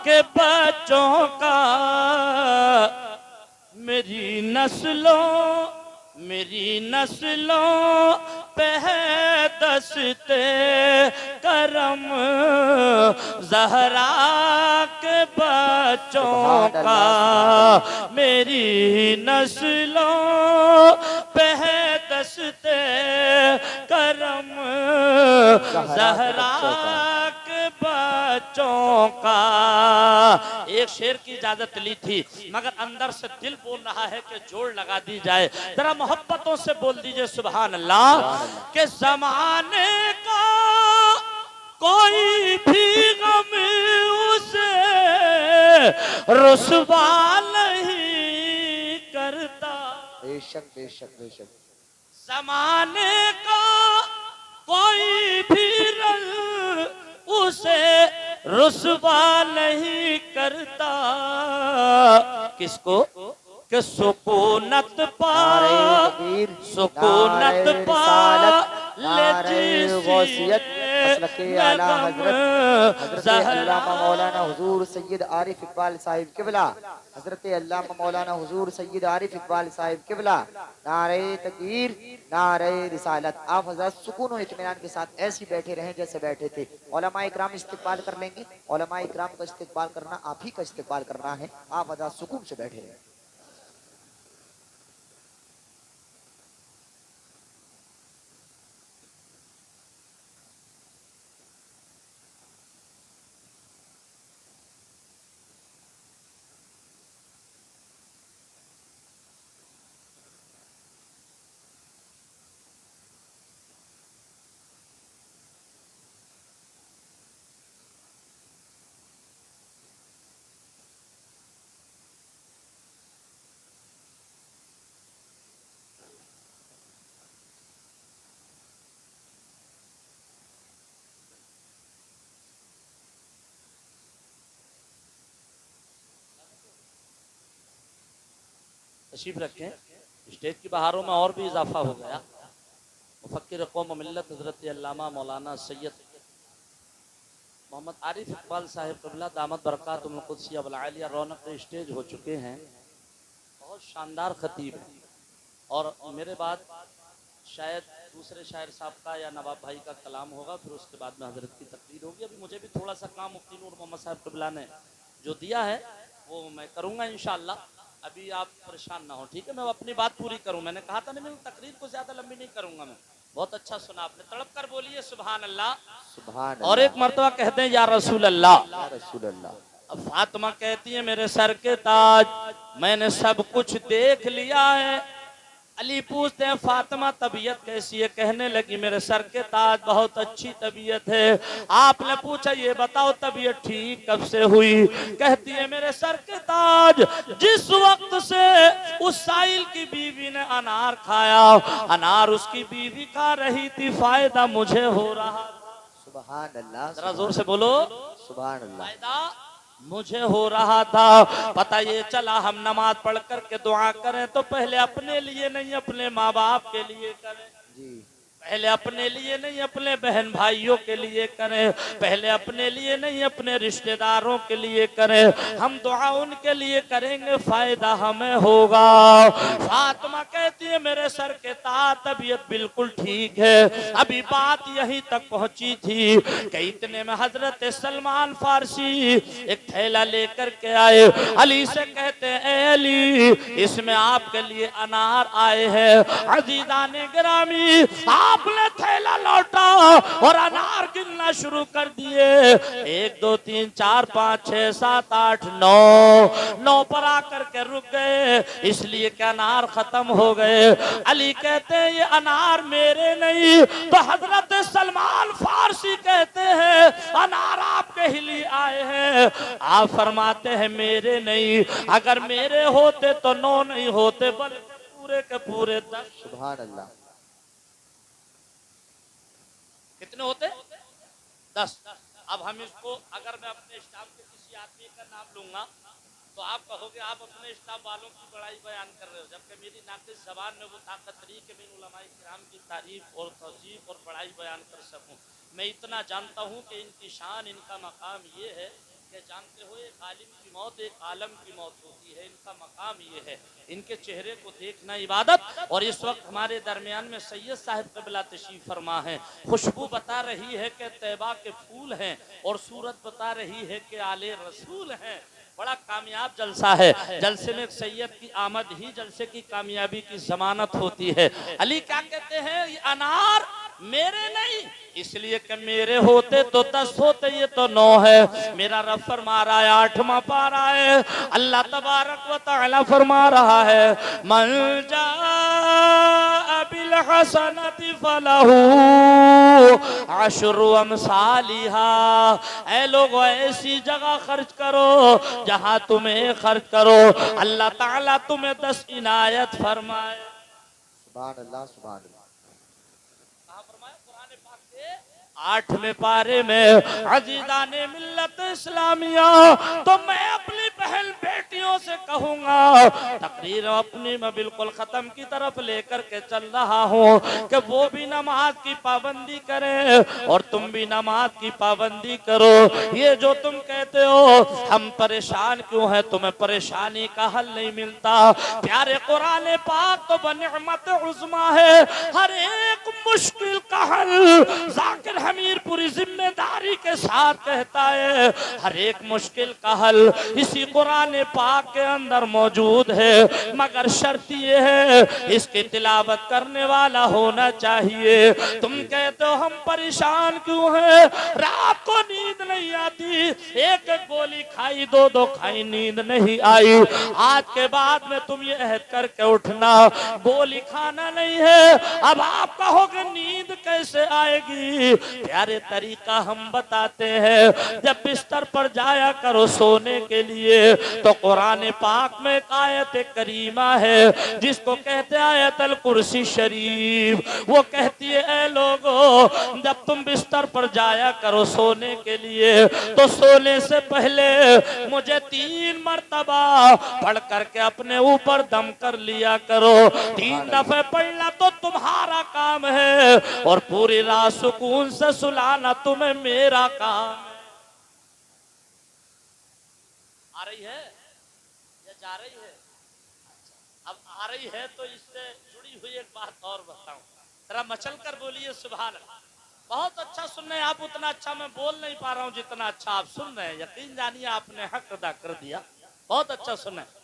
के बच्चों का। मेरी नस्लों पे है दस्ते करम ज़हरा के बच्चों का। मेरी नस्लों पे है दस्ते करम ज़हरा के बच्चों का। एक शेर की इजाजत ली थी मगर अंदर से दिल बोल रहा है कि जोड़ लगा दी जाए। जरा मोहब्बतों से बोल दीजिए सुभान अल्लाह। के जमाने का कोई भी गम उसे रुसवा नहीं करता। बेशक बेशक बेशक। जमाने का कोई भी रंग उसे रुसवा नहीं करता। किसको? कि सुकूनत पा सुकूनत पा ले नारे गौसियत मसलके आला हजरत हजरत अल्लामा मौलाना हुजूर सैयद आरिफ इकबाल साहिब किबला, हजरत अल्लामा मौलाना हुजूर सैयद आरिफ इकबाल साहिब किबला, नारे तकबीर, नारे रिसालत। आप हजरत सुकून और इत्मीनान के साथ ऐसे बैठे रहें जैसे बैठे थे। उलमा इकराम इस्तिकबाल कर लेंगे। उलमा इकराम का इस्तिकबाल करना आप ही का इस्तिकबाल करना है। आप हजरत सुकून से बैठे रहें। तशरीफ रखें। स्टेज की बहारों में और भी इजाफा हो गया। मुफक्किर कौम मिल्लत हजरत अल्लामा मौलाना सैयद मोहम्मद आरिफ इकबाल साहिब क़िबला दामत बरकातुहुल क़ुद्सिया वल आलिया रौनक स्टेज हो चुके हैं। बहुत शानदार खतीब हैं और मेरे बाद शायद दूसरे शायर साहब का या नवाब भाई का कलाम होगा, फिर उसके बाद में हजरत की तकरीर होगी। अभी मुझे भी थोड़ा सा काम मुफ्ती नूर मोहम्मद साहब क़िबला ने जो दिया है वो मैं करूँगा इंशाअल्लाह। अभी आप परेशान ना हो, ठीक है? मैं अपनी बात पूरी करूँ। मैंने कहा था ना मैं तकरीर को ज्यादा लंबी नहीं करूंगा। मैं बहुत अच्छा सुना आपने, तड़प कर बोलिए सुभान अल्लाह, सुभान अल्लाह। और एक मर्तबा कहते हैं या रसूल अल्लाह। या रसूल अल्लाह। अब फातिमा कहती है मेरे सर के ताज, मैंने सब कुछ देख लिया है। अली पूछते हैं फातिमा तबीयत कैसी है? कहने लगी मेरे सर के ताज बहुत अच्छी तबीयत है। आपने पूछा ये बताओ तबीयत ठीक कब से हुई? कहती है मेरे सर के ताज जिस वक्त से उस साइल की बीवी ने अनार खाया, अनार उसकी बीवी खा रही थी, फायदा मुझे हो रहा। सुभान अल्लाह। जरा जोर से बोलो सुभान अल्लाह। फायदा मुझे हो रहा था। पता ये चला हम नमाज पढ़ करके दुआ करें तो पहले अपने लिए नहीं अपने माँ बाप के लिए करें जी। पहले अपने लिए नहीं अपने बहन भाइयों के लिए करें, पहले अपने लिए नहीं अपने रिश्तेदारों के लिए करें। हम दुआ उनके लिए करेंगे फायदा हमें होगा। फातिमा कहती है मेरे सर के ताज तबीयत बिल्कुल ठीक है। अभी बात यहीं तक पहुंची थी कि इतने में हजरत सलमान फारसी एक थैला लेकर के आए। अली से कहते हैं अली इसमें आपके लिए अनार आए हैं। अजीजाने गिरामी आपने थैला लौटा और अनार गिनना शुरू कर दिए। 1 2 3 4 5 6 7 8 9 पर आकर के रुक गए, इसलिए कि अनार खत्म हो गए। अली कहते हैं ये अनार मेरे नहीं, तो हजरत सलमान फारसी कहते हैं अनार आपके ही लिए आए हैं। आप फरमाते हैं मेरे नहीं, अगर मेरे होते तो 9 नहीं होते बल्कि पूरे के पूरे 10। सुभान अल्लाह। कितने होते? 10। अब हम इसको अगर मैं अपने स्टाफ के किसी आदमी का नाम लूंगा तो आप कहोगे आप अपने स्टाफ वालों की बड़ाई बयान कर रहे हो, जबकि मेरी नाक़िस ज़बान में वो ताकत नहीं कि मैं उलमाए किराम की तारीफ और तौसीफ और बड़ाई बयान कर सकूं। मैं इतना जानता हूं कि इनकी शान, इनका मकाम ये है कि जानते हो एक आलिम की मौत एक आलम की मौत होती है। इनका मकाम ये है, इनके चेहरे को देखना इबादत। और इस वक्त हमारे दरमियान में सैयद साहिब क़िबला तशरीफ फरमा है। खुशबू बता रही है कि तैबा के फूल हैं और सूरत बता रही है कि आले रसूल हैं। बड़ा कामयाब जलसा है। जलसे में सैयद की आमद ही जलसे की कामयाबी की जमानत होती है। अली क्या कहते हैं ये अनार मेरे नहीं, इसलिए कि मेरे होते तो 10 होते, ये तो 9 है। मेरा रब फरमा रहा है 8वां पारा है। अल्लाह तबारक व तआला फरमा रहा है मन जाअ बिल हसनति फलहू अशरु अमसालिहा। ऐ लोगों ऐसी जगह खर्च करो जहां तुम्हें खर्च करो अल्लाह ताला तुम्हें 10 इनायत फरमाए। सुभान अल्लाह। सुभान अल्लाह। 8वें पारे में अजीजाने मिल्लत इस्लामिया। तो मैं अपनी बहन बेटियों साथियों से कहूंगा, तकरीर अपनी मैं बिल्कुल खत्म की तरफ लेकर के चल रहा हूँ कि वो भी नमाज की पाबंदी करे और तुम भी नमाज की पाबंदी करो। ये जो तुम कहते हो हम परेशान क्यों हैं, तुम्हें परेशानी का हल नहीं मिलता। प्यारे कुरान पाक तो बनिअमत उज़्मा है, हर एक मुश्किल का हल जाकिर हमीरपुरी जिम्मेदारी के साथ कहता है। हर एक मुश्किल का हल इसी कुरान पाक के अंदर मौजूद है, मगर शर्त ये है इसकी तिलावत करने वाला होना चाहिए। तुम कहते हो हम परेशान क्यों हैं, रात को नींद नहीं आती, एक एक गोली खाई, दो दो खाई, नींद नहीं आई। आज के बाद में तुम ये अहद करके उठना गोली खाना नहीं है। अब आप कहोगे नींद कैसे आएगी, प्यारे तरीका हम बताते हैं। जब बिस्तर पर जाया करो सोने के लिए तो कुरान पाक में एक आयत करीमा है जिसको कहते हैं आयतल कुर्सी शरीफ। वो कहती है ऐ लोगों, जब तुम बिस्तर पर जाया करो सोने के लिए तो सोने से पहले मुझे 3 मर्तबा पढ़ करके अपने ऊपर दम कर लिया करो। 3 दफे पढ़ना तो तुम्हारा काम है और पूरी रात सुकून से सुलाना तुम्हें मेरा काम है। आ रही है या जा रही है? अब आ रही है तो इससे जुड़ी हुई एक बात और बताऊं, जरा मचल कर बोलिए सुभान अल्लाह। बहुत अच्छा सुन रहे हैं आप, उतना अच्छा मैं बोल नहीं पा रहा हूं जितना अच्छा आप सुन रहे हैं। यकीन जानिए आपने हक अदा कर दिया, बहुत अच्छा सुन रहे हैं।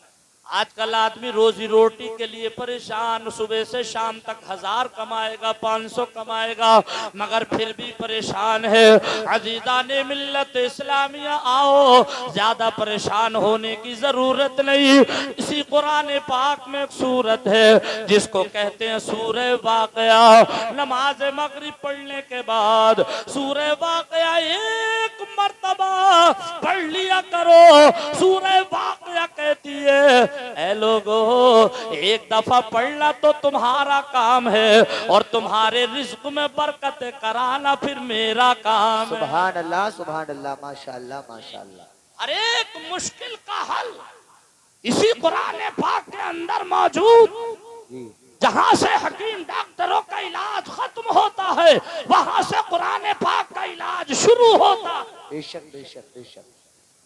आजकल आदमी रोजी रोटी के लिए परेशान, सुबह से शाम तक 1000 कमाएगा, 500 कमाएगा, मगर फिर भी परेशान है। अजीज़ाने मिल्लत इस्लामिया आओ, ज्यादा परेशान होने की जरूरत नहीं। इसी कुरान पाक में एक सूरत है जिसको कहते हैं सूरह वाक़या। नमाज मगरिब पढ़ने के बाद सूरह वाक़या एक मर्तबा पढ़ लिया करो। सूरह वाक़या कहती है ऐ लोगों, एक दफा पढ़ना तो तुम्हारा काम है और तुम्हारे रिज़्क़ में बरकत कराना फिर मेरा काम है। सुभान अल्लाह, सुभान अल्लाह, माशाअल्लाह, माशाअल्लाह। हर एक मुश्किल का हल इसी कुरान पाक के अंदर मौजूद। जहां से हकीम डॉक्टरों का इलाज खत्म होता है, वहां से कुरान पाक का इलाज शुरू होता है। बेशक, बेशक, बेशक।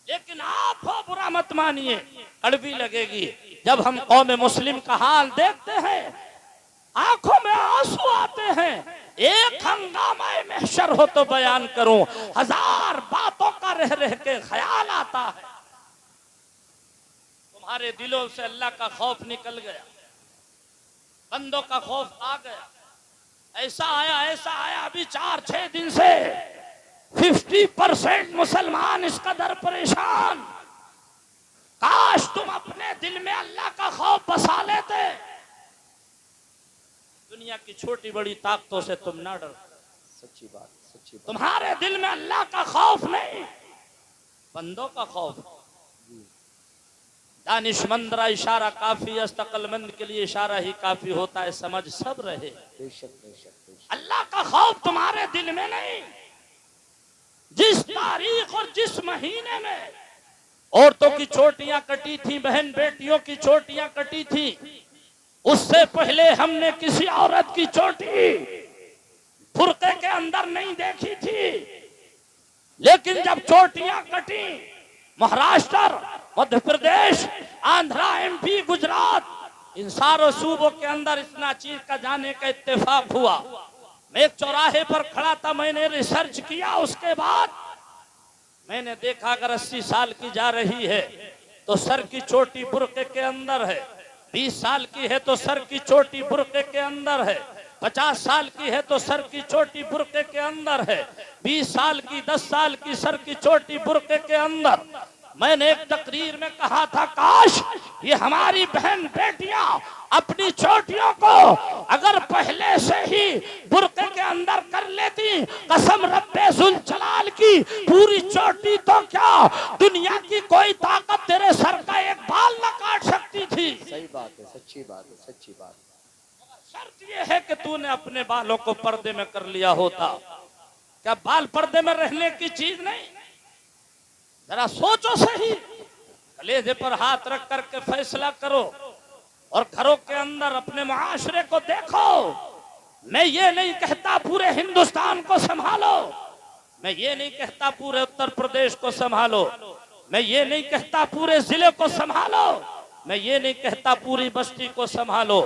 लेकिन आप हो बुरा मत मानिए, कड़वी लगेगी। जब हम कौम मुस्लिम का हाल देखते हैं, आंखों में आंसू आते हैं। एक हंगामा महशर हो तो बयान करूं, 1000 बातों का रह रह के ख्याल आता है। तुम्हारे दिलों से अल्लाह का खौफ निकल गया, बंदों का खौफ आ गया। ऐसा आया अभी 4-6 दिन से 50% मुसलमान इस कदर परेशान। काश तुम अपने दिल में अल्लाह का खौफ बसा लेते। दुनिया की छोटी बड़ी ताकतों से तुम ना डरो। सच्ची बात, सच्ची बात। तुम्हारे दिल में अल्लाह का खौफ नहीं, बंदों का खौफ। दानिशमंदरा इशारा काफी, अस्तकलमंद के लिए इशारा ही काफी होता है, समझ सब रहे। बेशक, बेशक, बेशक। अल्लाह का खौफ तुम्हारे दिल में नहीं। जिस तारीख और जिस महीने में औरतों की चोटियां कटी थी, बहन बेटियों की चोटियां कटी थी, उससे पहले हमने किसी औरत की चोटी बुर्के के अंदर नहीं देखी थी। लेकिन जब चोटियां कटी, महाराष्ट्र, मध्य प्रदेश, आंध्रा, MP, गुजरात, इन सारों सूबों के अंदर इतना चीज का जाने का इत्तेफाक हुआ। मैं एक चौराहे पर खड़ा था, मैंने रिसर्च किया। उसके बाद मैंने देखा अगर 80 साल की जा रही है तो सर की चोटी बुर्के के अंदर है, 20 साल की है तो सर की चोटी बुर्के के अंदर है, 50 साल की है तो सर की चोटी बुर्के के अंदर है, 20 साल की, 10 साल की सर की चोटी बुर्के के अंदर। मैंने एक तकरीर में कहा था, काश ये हमारी बहन बेटियां अपनी चोटियों को अगर पहले से ही बुर्के के अंदर कर लेती, कसम रब्बे जुल जलाल की, पूरी चोटी तो क्या दुनिया की कोई ताकत तेरे सर का एक बाल न काट सकती थी। सही बात है, सच्ची बात है, सच्ची बात। शर्त ये है कि तूने अपने बालों को पर्दे में कर लिया होता। क्या बाल पर्दे में रहने की चीज नहीं? जरा सोचो सही। कलेजे पर हाथ रख करके फैसला करो और घरों के अंदर अपने मुआशरे को देखो। मैं ये नहीं कहता पूरे हिंदुस्तान को संभालो, मैं ये नहीं कहता पूरे उत्तर प्रदेश को संभालो, मैं ये नहीं कहता पूरे जिले को संभालो, मैं ये नहीं कहता पूरी बस्ती को संभालो,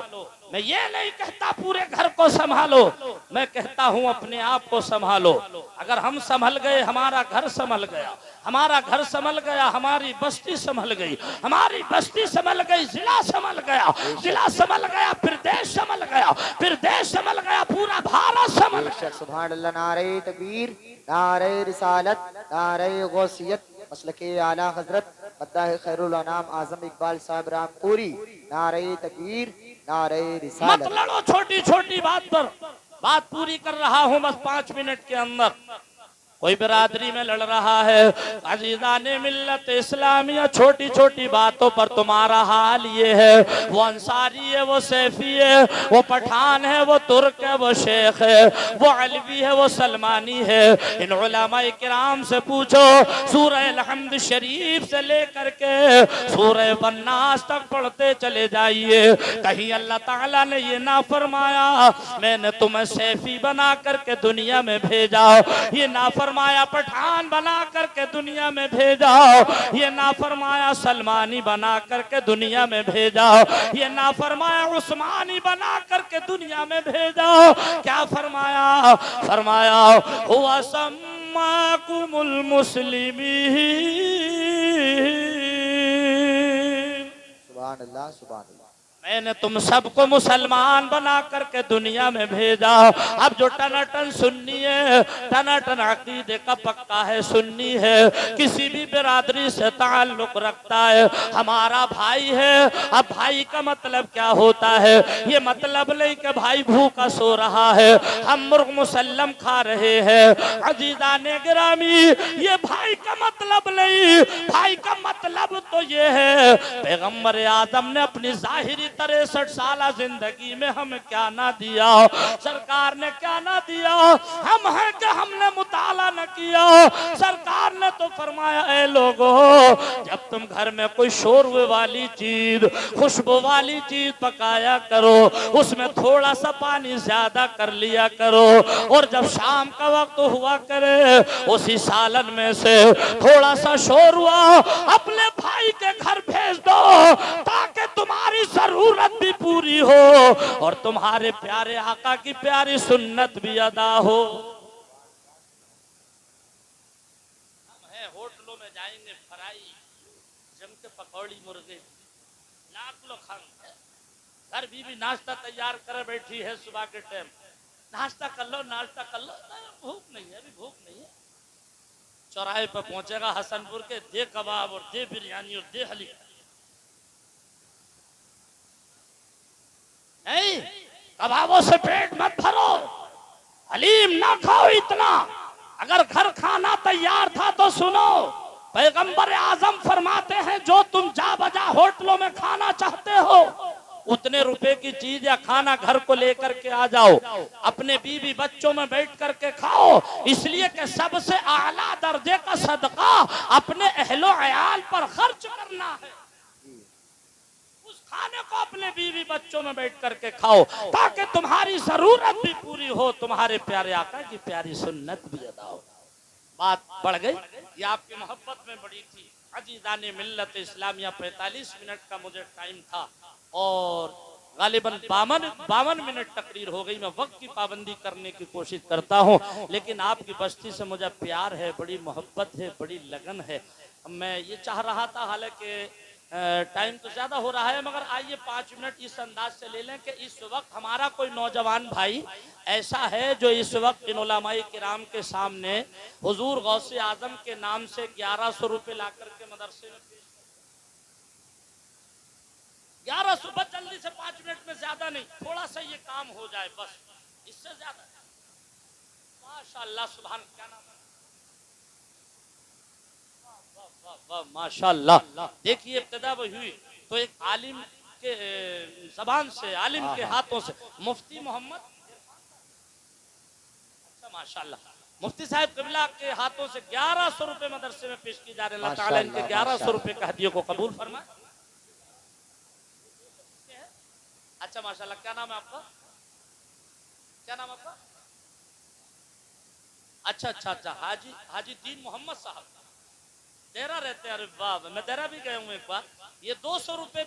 मैं ये नहीं कहता पूरे घर को संभालो, मैं कहता हूं अपने आप को संभालो। अगर हम संभल गए, हमारा घर संभल गया, हमारा घर संभल गया, हमारी बस्ती संभल गई, हमारी बस्ती संभल गई, जिला संभल गया, जिला संभल गया, फिर देश संभल गया, फिर देश संभल गया, पूरा भारत संभल गया। सुभान अल्लाह। नारे तकबीर, नारे रिसालत, नारे गौसियत, मसलके आला हजरत मद्दाह खैरुल अनाम आजम इकबाल साहब रामपुरी। नारे तकबीर, नारे रिसालत। मत लड़ो छोटी छोटी बात पर, बात पूरी कर रहा हूं बस 5 मिनट के अंदर। कोई बिरादरी में लड़ रहा है, अजीज़ाने मिल्लत इस्लामिया, छोटी छोटी बातों पर तुम्हारा हाल ये है, वो अंसारी है, वो सैफी है, वो पठान है, वो तुर्क है, वो शेख है, वो अलवी है, वो सलमानी है। इन उलमाए किराम से पूछो, सूरह अल-हम्द शरीफ से लेकर के सूरह वन्नास तक पढ़ते चले जाइए। कहीं अल्लाह ताला ने ये ना फरमाया मैंने तुम्हें सैफी बना करके दुनिया में भेजा, ये ना फरमाया पठान बना करके दुनिया में भेजा, ये ना फरमाया सलमानी बना करके दुनिया में भेजा, ये ना फरमाया उस्मानी बना करके दुनिया में भेजा। क्या फरमाया? फरमाया हुआ सम्माकुमुल मुस्लिमीन। सुभान अल्लाह, सुभान अल्लाह। मैंने तुम सबको मुसलमान बना करके दुनिया में भेजा। अब जो टनाटन सुन्नी है, टनाटन अकीदे का पक्का है, सुन्नी है, किसी भी बिरादरी से ताल्लुक रखता है, हमारा भाई है। अब भाई का मतलब क्या होता है? ये मतलब नहीं कि भाई भूखा सो रहा है, हम मुर्ग मुसल्लम खा रहे हैं। अजीज़ाने गिरामी, ये भाई का मतलब नहीं, भाई का मतलब तो ये है पैगंबर आदम ने अपनी जाहिरी 63 साल जिंदगी में हमें क्या ना दिया, सरकार ने क्या ना दिया, हम हैं कि हमने मुताला न किया। सरकार ने तो फरमाया ए लोगों, जब तुम घर में कोई शोरवे वाली चीज, खुशबू वाली चीज पकाया करो, उसमें थोड़ा सा पानी ज्यादा कर लिया करो, और जब शाम का वक्त हुआ करे उसी सालन में से थोड़ा सा शोरवा अपने भाई के घर भेज दो, ताकि तुम्हारी जरूरत भी पूरी हो और तुम्हारे प्यारे आका की प्यारी सुन्नत भी अदा हो। हम हैं होटलों में जाएंगे, फ्राई जम के पकौड़ी मुर्गे लाख लोग खाएंगे, घर भी नाश्ता तैयार कर बैठी है, सुबह के टाइम नाश्ता कर लो, नाश्ता कर लो, भूख नहीं है, अभी भूख नहीं है। चौराहे पर पहुंचेगा हसनपुर के, दे कबाब और दे बिरयानी और दे हलीम। नहीं, कबाबों से पेट मत भरो, हलीम ना खाओ इतना। अगर घर खाना तैयार था तो सुनो, पैगंबर आजम फरमाते हैं जो तुम जा बजा होटलों में खाना चाहते हो, उतने रुपए की चीज या खाना घर को लेकर के आ जाओ, अपने बीवी बच्चों में बैठ करके खाओ, इसलिए कि सबसे आला दर्जे का सदका अपने अहलो अयाल पर खर्च करना है। उस खाने को अपने बीवी बच्चों में बैठ करके खाओ, ताकि तुम्हारी जरूरत भी पूरी हो, तुम्हारे प्यारे आका की प्यारी सुन्नत भी अदा हो। बात बढ़ गई, ये आपकी मोहब्बत में बड़ी थी। अजीज़ाने मिल्लत इस्लामिया 45 मिनट का मुझे टाइम था और गालिबन 52 मिनट तकरीर हो गई। मैं वक्त की पाबंदी करने की कोशिश करता हूँ, लेकिन आपकी बस्ती से मुझे प्यार है, बड़ी मोहब्बत है, बड़ी लगन है। मैं ये चाह रहा था, हालांकि टाइम तो ज़्यादा हो रहा है, मगर आइए 5 मिनट इस अंदाज से ले लें कि इस वक्त हमारा कोई नौजवान भाई ऐसा है जो इस वक्त इन उलमाए किराम के सामने हुजूर गौसे आजम के नाम से 1100 रुपये ला करके मदरसे में 1100, बस जल्दी से 5 मिनट में, ज्यादा नहीं, थोड़ा सा ये काम हो जाए बस, इससे ज्यादा। माशाअल्लाह, सुभान, क्या नाम है? वाह वाह, माशाअल्लाह। देखिए इब्तिदा हुई तो एक आलिम के जबान से, आलिम के हाथों से, मुफ्ती मोहम्मद, अच्छा माशाअल्लाह, मुफ्ती साहब कबिला के हाथों से 1100 रुपए मदरसे में पेश की जा रहे हैं। अल्लाह ताला माशाअल्लाह, इनके 1100 माशाअल्लाह। रुपए का हदिया को कबूल फरमाए। अच्छा माशाल्लाह, क्या नाम है आपका? क्या नाम है आपका? अच्छा अच्छा अच्छा, हाजी हाजी दीन मोहम्मद साहब देरा रहते हैं। अरे वाह, मैं देरा भी गया हूँ एक बार। ये 200 रुपए